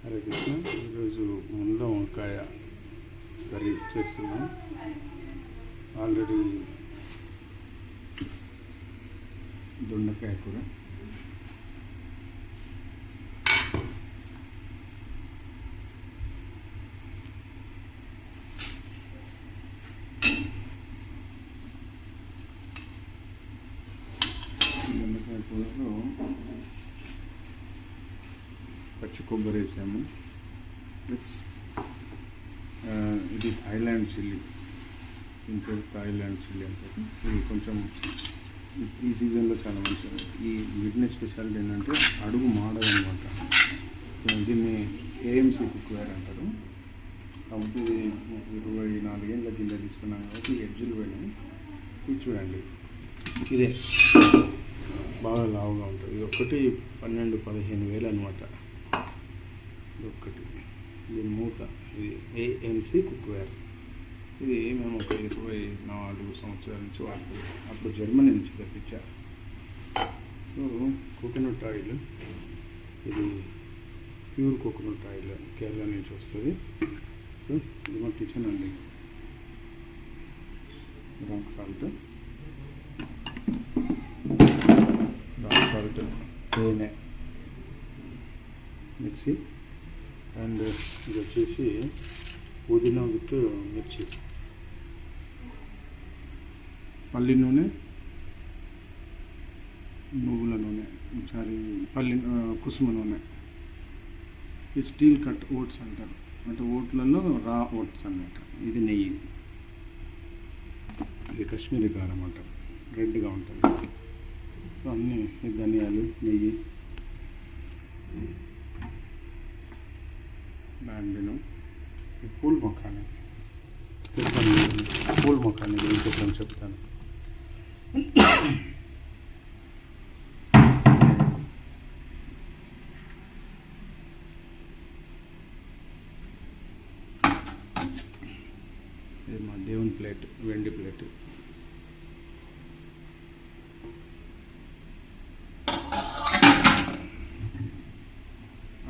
హరే కృష్ణ. ఈరోజు ముళ్ళ వంకాయ కర్రీ చేస్తున్నాం. ఆల్రెడీ దొండకాయ కూర, దొండకాయ కూరలో పచ్చి కొబ్బరి వేసాము. ప్లస్ ఇది థాయిలాండ్ చిల్లీ, ఇంకో థాయిలాండ్ చిల్లీ అంటారు. ఇది కొంచెం ఈ సీజన్లో చాలా మంచిది. ఈ వీటిని స్పెషాలిటీ ఏంటంటే అడుగు మాడదు అనమాట. దీన్ని ఏఎంసీ కుక్వేర్ అంటారు. కాబట్టి ఇది 24 ఏళ్ళ కింద తీసుకున్నాం కాబట్టి ఎడ్జులు పోయినాయి. ఇది చూడండి, ఇదే బాగా లావుగా ఉంటుంది. ఇది ఒకటి 12-15 వేలు అనమాట. ఇది ఒక్కటి. ఇది మూత, ఇది ఏఎంసీ కుక్వేర్. ఇది మేము ఒక 24 సంవత్సరాల నుంచి వాడుతున్నాం. అప్పుడు జర్మనీ నుంచి తెప్పించారు. సో కోకోనట్ ఆయిల్, ఇది ప్యూర్ కోకోనట్ ఆయిల్ కేరళ నుంచి వస్తుంది. సో ఇది మా కిచెన్ అండి. రాక్ సాల్ట్, తేనె, మిక్సీ, అండ్ ఇది వచ్చేసి పుదీనా విత్ మిర్చి, పల్లి నూనె, నువ్వుల నూనె, కుసుమ నూనె. ఇది స్టీల్ కట్ ఓట్స్ అంటారు, అంటే ఓట్లలో రా ఓట్స్ అన్నమాట. ఇది నెయ్యి, ఇది కాశ్మీరీ కారం అంటారు, రెడ్గా ఉంటుంది. సో అన్నీ ధనియాలు, నెయ్యి, బ్యాంబినో, పూల్ మఖానీ. పూల్ మఖానీ గురించి కొంచెం చెప్తాను. ఇది మా దేవుని ప్లేట్, వెండి ప్లేట్.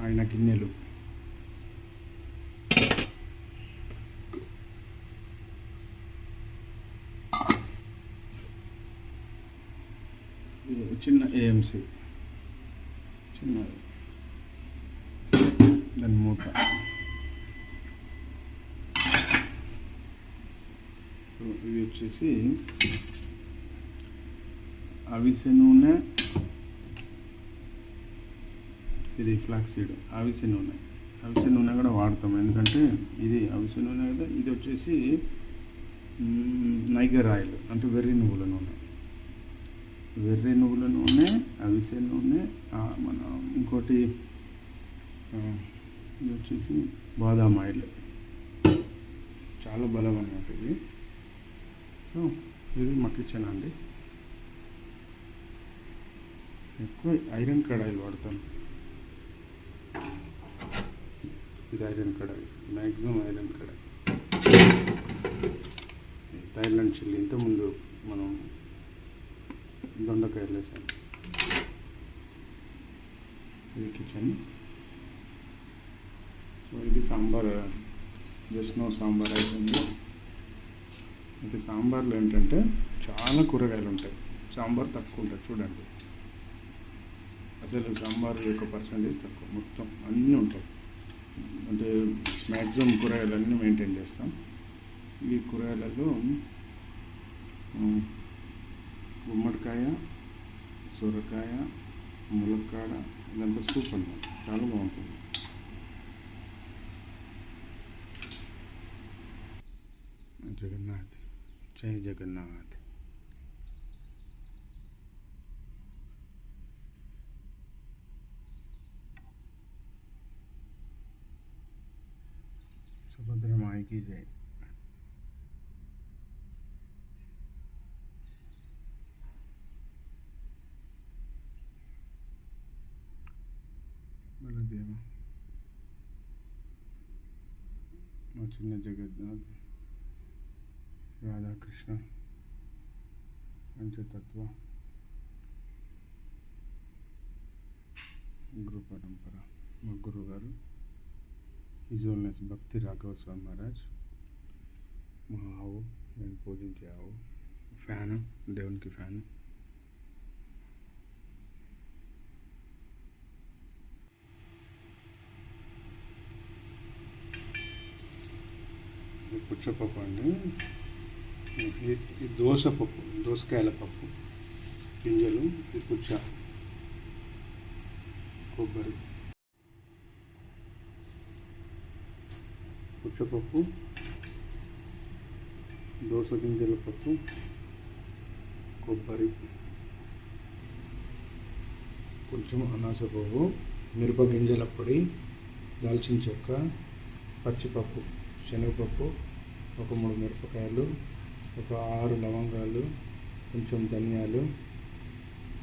ఆయన గిన్నెలు, చిన్న ఏఎంసీ, చిన్నది, దాని మూత. ఇవి వచ్చేసి అవిసె నూనె, ఇది ఫ్లాక్స్ సీడ్. అవిసె నూనె కూడా వాడతాం, ఎందుకంటే ఇది అవిసె నూనె కదా. ఇది వచ్చేసి నైగర్ ఆయిల్, అంటే వెర్రి నువ్వుల నూనె, అవిసె నూనె. మన ఇంకోటి ఇది వచ్చేసి బాదాం ఆయిల్. చాలా బలం అన్నమాట ఇది. సో ఇది మా కిచెన్ అండి. ఎక్కువ ఐరన్ కడాయిలు వాడతాం. ఇది ఐరన్ కడాయి, మ్యాక్సిమం ఐరన్ కడాయి. థాయిలాండ్ చిల్లీ, ఇంతకుముందు మనం దొండకాయలు వేసాం. ఇది కిచెన్. సో ఇది సాంబార్, జస్ట్ నో సాంబార్ అయిపోయింది. అయితే సాంబార్లో ఏంటంటే చాలా కూరగాయలు ఉంటాయి, సాంబార్ తక్కువ ఉంటుంది. చూడండి, అసలు సాంబార్ యొక్క పర్సంటేజ్ తక్కువ, మొత్తం అన్నీ ఉంటాయి. అంటే మ్యాక్సిమం కూరగాయలు అన్నీ మెయింటైన్ చేస్తాం. ఈ కూరగాయలలో గుమ్మడికాయ, సొరకాయ, ములక్కాడ, ఇదంతా సూప్ అన్నమాట. చాలా బాగుంటుంది. జగన్నాథ్, జై జగన్నాథ్. సుభద్ర మాయకి జై. బలదేవ, మా చిన్న జగన్నాథ్, రాధాకృష్ణ, పంచతత్వ, గురు పరంపర, మా గురువు గారు హిజ్ హోల్నెస్ భక్తి రాఘవ స్వామి మహారాజ్, మా ఆవు, నేను పూజించే ఆవు. ఫ్యాను, దేవునికి ఫ్యాన్. పుచ్చపప్పు అండి, ఈ దోసపప్పు, దోసకాయల పప్పు గింజలు, ఈ పుచ్చ, కొబ్బరి, పుచ్చపప్పు, దోస గింజల పప్పు, కొబ్బరి, కొంచెం అనాస పువ్వు, మిరప గింజల పొడి, దాల్చిన చెక్క, పచ్చిపప్పు, శనగపప్పు, ఒక 3 మిరపకాయలు, ఒక 6 లవంగాలు, కొంచెం ధనియాలు,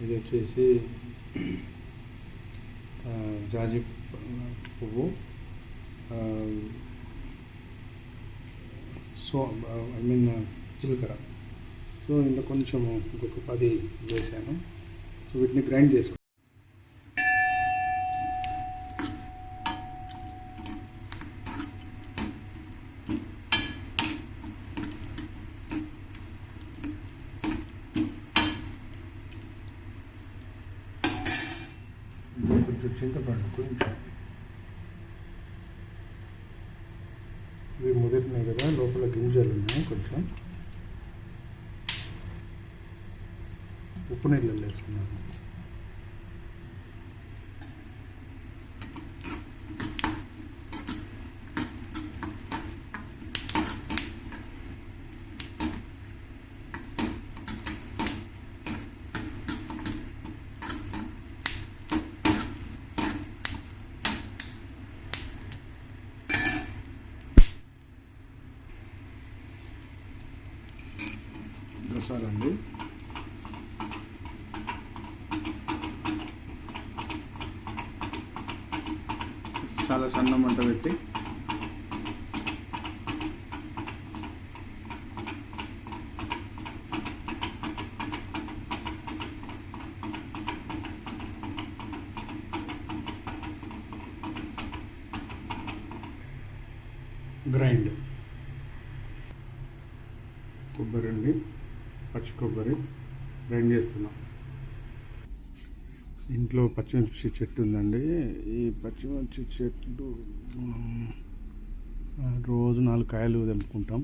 ఇది వచ్చేసి జాజి పువ్వు, జీలకర్ర. సో ఇందులో కొంచెం ఇంకొక 10 వేసాను. సో వీటిని గ్రైండ్ చేసుకో. కొంచెం చింతపండు, కొంచెం ఇవి ముదిరినాయి కదా, లోపల గింజలు ఉన్నాయి, కొంచెం ఉప్పు నీళ్ళల్లో వేసుకున్నాను. మసాలండి, చాలా సన్న మంట పెట్టి గ్రైండ్. కొబ్బరి అండి, పచ్చి కొబ్బరి గ్రైండ్ చేస్తున్నాం. ఇంట్లో పచ్చిమిర్చి చెట్టు ఉందండి. ఈ పచ్చిమిర్చి చెట్టు రోజు 4 కాయలు తెంపుకుంటాం,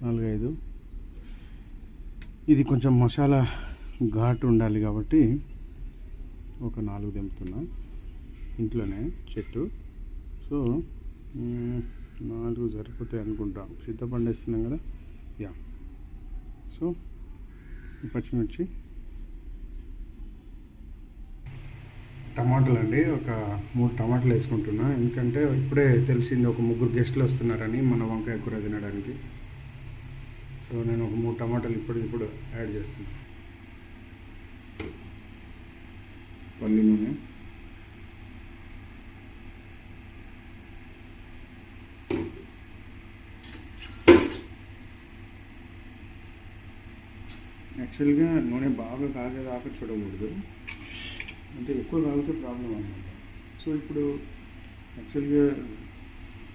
4-5. ఇది కొంచెం మసాలా ఘాటు ఉండాలి కాబట్టి ఒక 4 తెంపుతున్నా. ఇంట్లోనే చెట్టు, సో 4 సరిపోతాయి అనుకుంటాం. చింతపండు వేస్తున్నాం కదా, యా. సో పచ్చిమిర్చి, టమాటాలు అండి, ఒక 3 టమాటాలు వేసుకుంటున్నా. ఎందుకంటే ఇప్పుడే తెలిసింది ఒక 3 గెస్టులు వస్తున్నారని మన వంకాయ కూర తినడానికి. సో నేను ఒక 3 టమాటాలు ఇప్పుడు యాడ్ చేస్తున్నా. పల్లి నూనె, యాక్చువల్గా నూనె బాగా కాగేదాకా చూడకూడదు, అంటే ఎక్కువ కాగితే ప్రాబ్లం అన్నమాట. సో ఇప్పుడు యాక్చువల్గా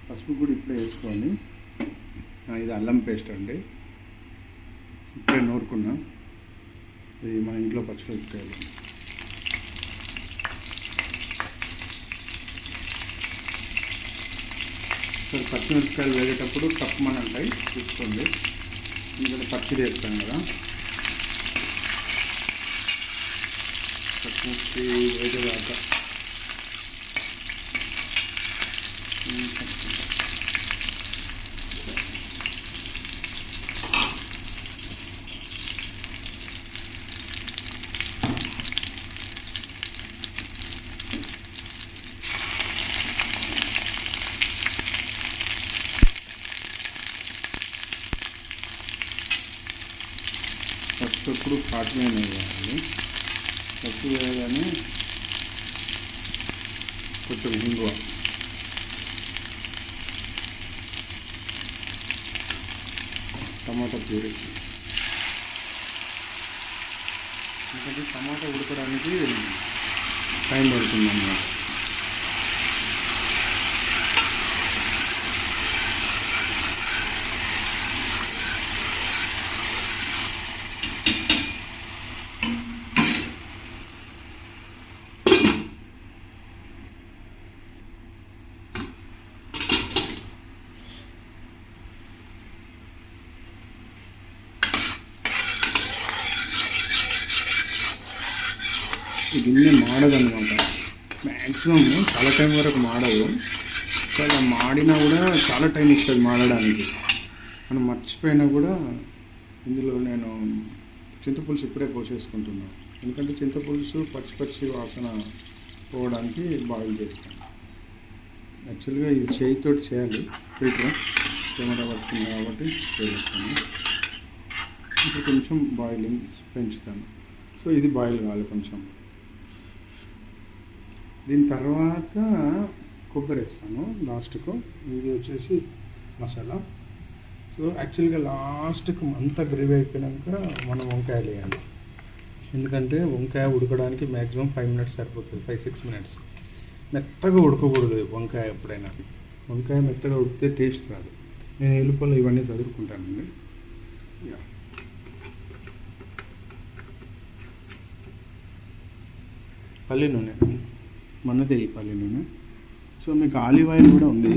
పసుపు కూడా ఇప్పుడే వేసుకోండి. ఇది అల్లం పేస్ట్ అండి, ఇప్పుడే నూరుకున్నా. ఇది మన ఇంట్లో పచ్చిమిరపకాయలు. సో పచ్చిమిరపకాయలు వేగేటప్పుడు తక్కువని ఉంటాయి, చూసుకోండి. ఎందుకంటే పచ్చిది వేస్తాం కదా. పచ్చిమిర్చి వేగేదాకా ఫస్ట్ ఇప్పుడు కాటమే వేయాలి. పప్పు వేయగానే కొంచెం ఇంగువ, టమాటా ప్యూరీ. ఎందుకంటే టమాటా ఉడకడానికి టైం పడుతుంది అన్నమాట. గిన్నె మాడదన్నమాట. మ్యాక్సిమం చాలా టైం వరకు మాడదు. సో అలా మాడినా కూడా చాలా టైం ఇస్తుంది మాడడానికి. మనం మర్చిపోయినా కూడా ఇందులో నేను చింతపులుసు ఇప్పుడే పోసేసుకుంటున్నాను. ఎందుకంటే చింతపులుసు పచ్చి వాసన పోవడానికి బాయిల్ చేస్తాను. యాక్చువల్గా ఇది చేయితో చేయాలి, ఫిల్టర్ కెమెరా పడుతుంది కాబట్టి చేస్తాను. ఇప్పుడు కొంచెం బాయిలింగ్ పెంచుతాను. సో ఇది బాయిల్ కావాలి కొంచెం. దీని తర్వాత కొబ్బరి వేస్తాను లాస్ట్కు. ఇది వచ్చేసి మసాలా. సో యాక్చువల్గా లాస్ట్కు అంతా గ్రేవీ అయిపోయాక మనం వంకాయలు వేయాలి. ఎందుకంటే వంకాయ ఉడకడానికి మ్యాక్సిమం 5 మినిట్స్ సరిపోతుంది, 5-6 మినిట్స్. మెత్తగా ఉడకకూడదు వంకాయ. ఎప్పుడైనా వంకాయ మెత్తగా ఉడికితే టేస్ట్ రాదు. నేను ఎలుపలు ఇవన్నీ చదువుకుంటానండి. పల్లి నూనె మనదే, ఈ పల్లి నూనె. సో మీకు ఆలివ్ ఆయిల్ కూడా ఉంది.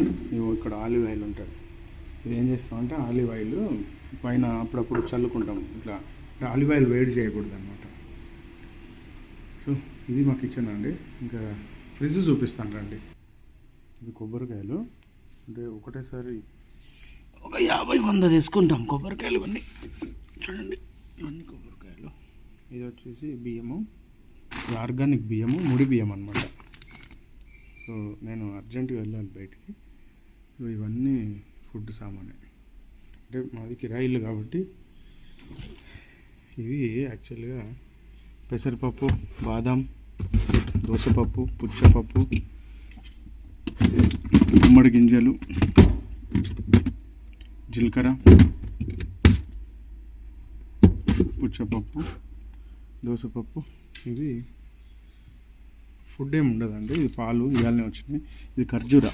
ఇక్కడ ఆలివ్ ఆయిల్ ఉంటుంది. ఇది ఏం చేస్తామంటే ఆలివ్ ఆయిల్ పైన అప్పుడప్పుడు చల్లుకుంటాం. ఇట్లా ఆలివ్ ఆయిల్ వేడి చేయకూడదు అనమాట. సో ఇది మా కిచెన్ అండి. ఇంకా ఫ్రిడ్జ్ చూపిస్తాను రండి. ఇది కొబ్బరికాయలు. అంటే ఒకటేసారి ఒక 50-100 తీసుకుంటాం కొబ్బరికాయలు. ఇవన్నీ చూడండి, ఇవన్నీ కొబ్బరికాయలు. ఇది వచ్చేసి బియ్యము, ఆర్గానిక్ బియ్యము, ముడి బియ్యం అనమాట. సో నేను అర్జెంటుగా వెళ్ళాలి బయటికి. సో ఇవన్నీ ఫుడ్ సామానే. అంటే మాది కిరాయి ఇల్లు కాబట్టి ఇవి యాక్చువల్గా పెసరపప్పు, బాదం, దోసపప్పు, పుచ్చపప్పు, గుమ్మడి గింజలు, జీలకర్ర, పుచ్చపప్పు, దోసపప్పు. ఇవి ఫుడ్ ఏమి ఉండదండి. ఇది పాలు ఇవాళనే వచ్చినాయి. ఇది ఖర్జూర.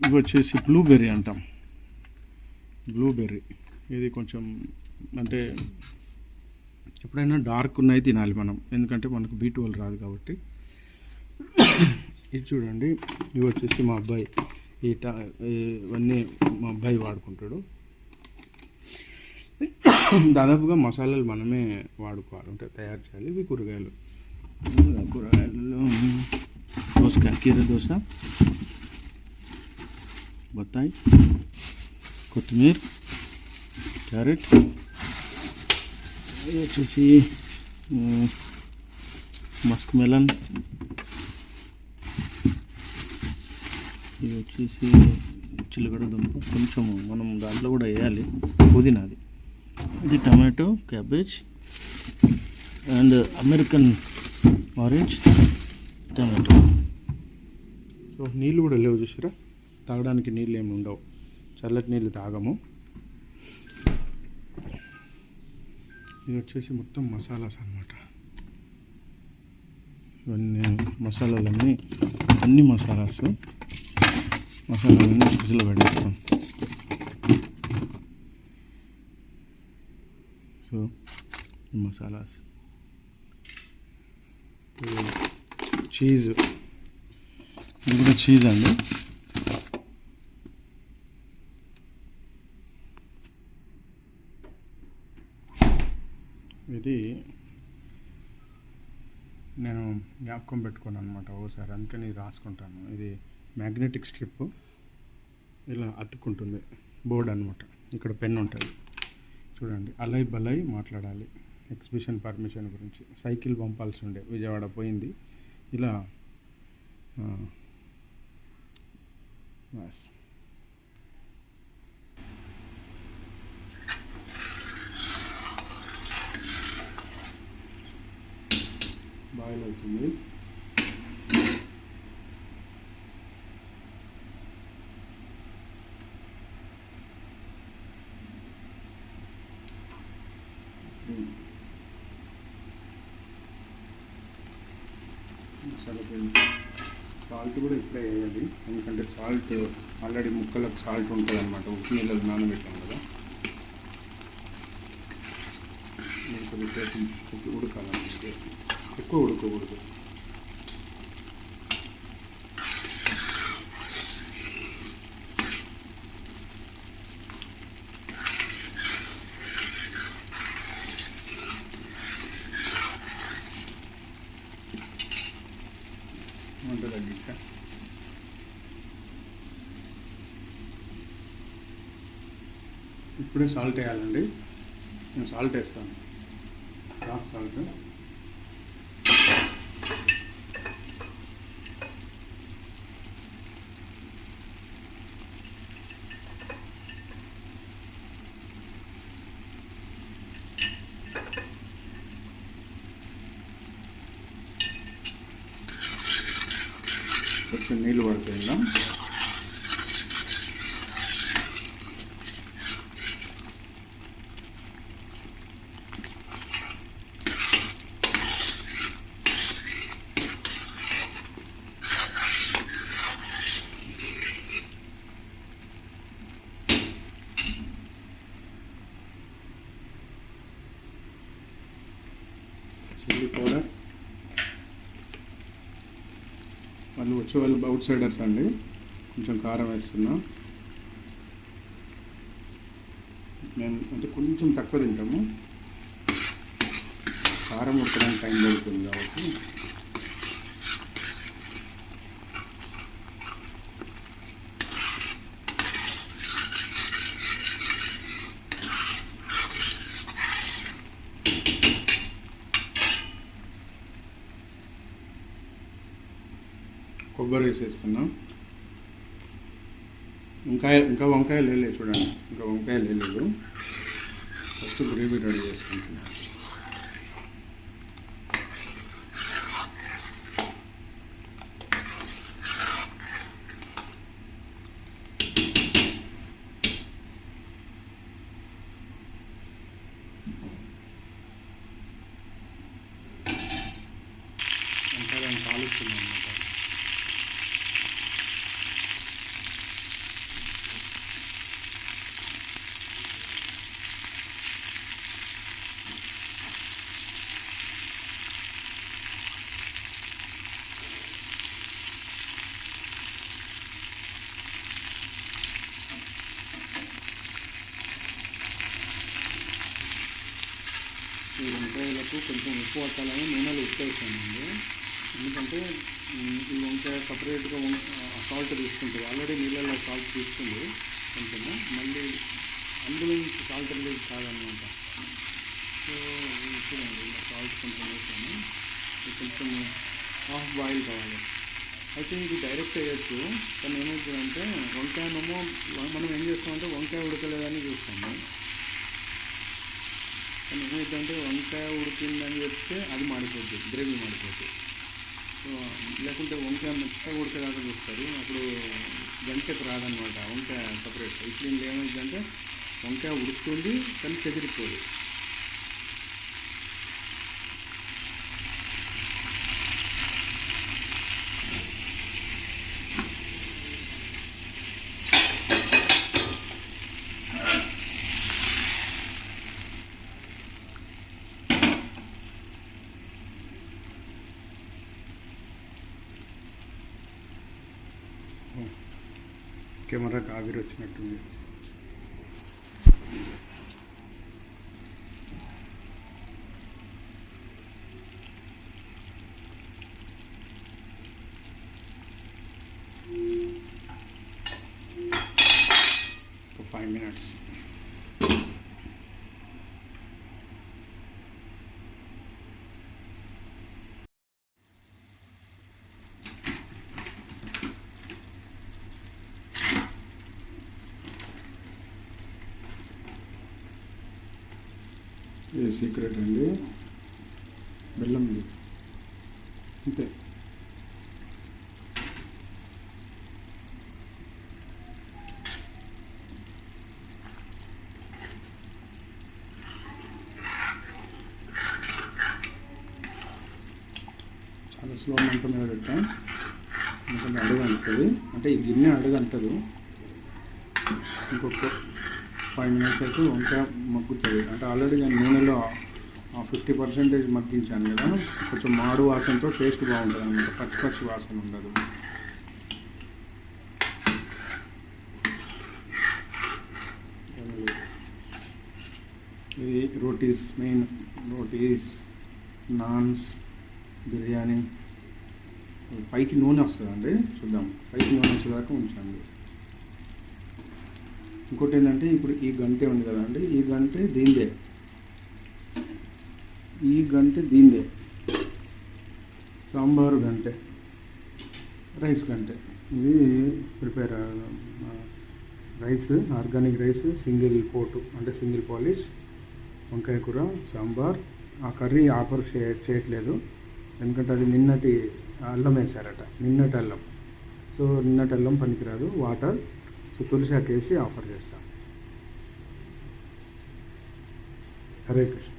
ఇవి వచ్చేసి బ్లూబెర్రీ అంటాం. బ్లూబెర్రీ ఇది కొంచెం అంటే ఎప్పుడైనా డార్క్ ఉన్నాయి తినాలి మనం, ఎందుకంటే మనకు B12 రాదు కాబట్టి. ఇది చూడండి, ఇవి వచ్చేసి మా అబ్బాయి ఇవన్నీ మా అబ్బాయి వాడుకుంటాడు. దాదాపుగా మసాలాలు మనమే వాడుకోవాలి, అంటే తయారు చేయాలి. ఇవి కూరగాయలు. కూరగాయలలో దోసకాయ, కీర దోస, బత్తాయి, కొత్తిమీర, క్యారెట్. ఇది వచ్చేసి మస్క్ మెలన్. ఇది వచ్చేసి చిలకడ దుంప. కొంచెం మనం దాంట్లో కూడా వేయాలి పుదీనాది. ఇది tomato, cabbage and American orange tomato. So నీళ్ళు కూడా లేవు చూసారా, తాగడానికి నీళ్ళు ఏమి ఉండవు. చల్లటి నీళ్ళు తాగము. ఇది వచ్చేసి మొత్తం మసాలాస్ అన్నమాట. ఇవన్నీ మసాలాలన్నీ అన్ని మసాలాలన్నీ ఫ్రిడ్జ్లో పెట్టేస్తాం. So masalas, cheese. ఇది కూడా చీజ్ అండి. ఇది నేను జ్ఞాపకం పెట్టుకున్నాను అనమాట ఓసారి, అందుకని రాసుకుంటాను. ఇది మ్యాగ్నెటిక్ స్ట్రిప్, ఇలా అతుక్కుంటుంది బోర్డ్ అనమాట. ఇక్కడ పెన్ ఉంటుంది చూడండి. అలై బలై మాట్లాడాలి ఎగ్జిబిషన్ పర్మిషన్ గురించి. సైకిల్ పంపాల్సి ఉండే, విజయవాడ పోయింది. ఇలా బస్ బాయిల్ అవుతుంది. సాల్ట్ కూడా ఇప్పుడే వేయాలి, ఎందుకంటే సాల్ట్ ఆల్రెడీ ముక్కలకు సాల్ట్ ఉంటుంది అనమాట. ఉప్పు నీళ్ళకి నానబెట్టాం కదా, కొద్దిసేపు ఉడకాలంటే, ఎక్కువ ఉడకకూడదు. అయిపోయింది. ఇంకా ఇప్పుడే సాల్ట్ వేయాలండి. నేను సాల్ట్ వేస్తాను, రాక్ సాల్ట్. కొంచెం నీళ్ళు పడతాయి ఇలా. చిల్లీ పౌడర్, వాళ్ళు వచ్చే వాళ్ళు అవుట్ సైడర్స్ అండి, కొంచెం కారం వేస్తున్నా. మేము అంటే కొంచెం తక్కువ తింటాము, కారం ఉడకడానికి టైం పడుతుంది కాబట్టి. కొబ్బరి వేసేస్తున్నాం. ఇంకా వంకాయలు వేయలేదు చూడండి, ఇంకా వంకాయలు వేయలేదు. ఫస్ట్ గ్రేవీ రెడీ చేసుకుంటున్నాం. వంకాయలను కాలుస్తున్నాం అన్నమాట. ఈ వంకాయలకు కొంచెం ఉప్పు పట్టాలని నూనెలో ఉప్పు వేసానండి. ఎందుకంటే ఈ వంకాయ సపరేట్గా సాల్ట్ తీసుకుంటుంది, ఆల్రెడీ నీళ్ళలో సాల్ట్ తీసుకుంది కొంచెము, మళ్ళీ అందులో నుంచి సాల్ట్ రిలీజ్ కాదనమాట. సో చూడండి, ఇలా సాల్ట్ కొంచెం వేసాను. కొంచెం హాఫ్ బాయిల్ కావాలి. అయితే ఇది డైరెక్ట్ వేయచ్చు, కానీ ఏమవుతుందంటే వంకాయనేమో మనం ఏం చేస్తామంటే వంకాయ ఉడకలేదని చూస్తాము. కానీ ఏమైందంటే వంకాయ ఉడికిందని చెప్తే అది మాడిపోద్ది, గ్రేవీ మాడిపోద్ది. సో లేకుంటే వంకాయ మెత్తగా ఉడకేదాకా చూస్తారు, అప్పుడు గంటకు రాదనమాట వంకాయ సపరేట్. ఇప్పుడు ఏమైందంటే వంకాయ ఉడుకుతుంది కానీ చెదిరిపోదు. కెమెరాకి ఆవిరి వచ్చినట్టుంది. ఒక 5 minutes. ఇది సీక్రెట్ అండి, బెల్లం ఇది అంతే. చాలా స్లో మంట మీద పెట్టాం, ఎందుకంటే అడుగు అంటుంది, అంటే ఈ గిన్నె అడుగు అంటదు. ఇంకొక 5 minutes అయితే వంకాయ మగ్గుతుంది. అంటే ఆల్రెడీ నేను నూనెలో 50% మగ్గించాను కదా, కొంచెం మాడు వాసనతో టేస్ట్ బాగుంటుంది అన్నమాట, పచ్చి వాసన ఉండదు. ఇది రోటీస్, మెయిన్ రోటీస్, నాన్స్, బిర్యానీ పైకి నూనె వస్తుందండి, చూద్దాం. పైకి నూనె వచ్చేదాకా ఉంచండి. ఇంకోటి ఏంటంటే ఇప్పుడు ఈ గంటె ఉంది కదండి, ఈ గంటె దీందే, ఈ గంటె దీందే. సాంబారు గంటె, రైస్ గంటె. ఇది prepare rice, organic rice, single పోటు అంటే సింగిల్ పాలిష్, వంకాయ కూర, సాంబార్. ఆ కర్రీ ఆఫర్ చేయట్లేదు ఎందుకంటే అది నిన్నటి అల్లం వేశారట, నిన్నటి అల్లం. సో నిన్నటి అల్లం పనికిరాదు, వాటర్. సో తులసి వేసి ఆఫర్ చేస్తాం. హరే కృష్ణ.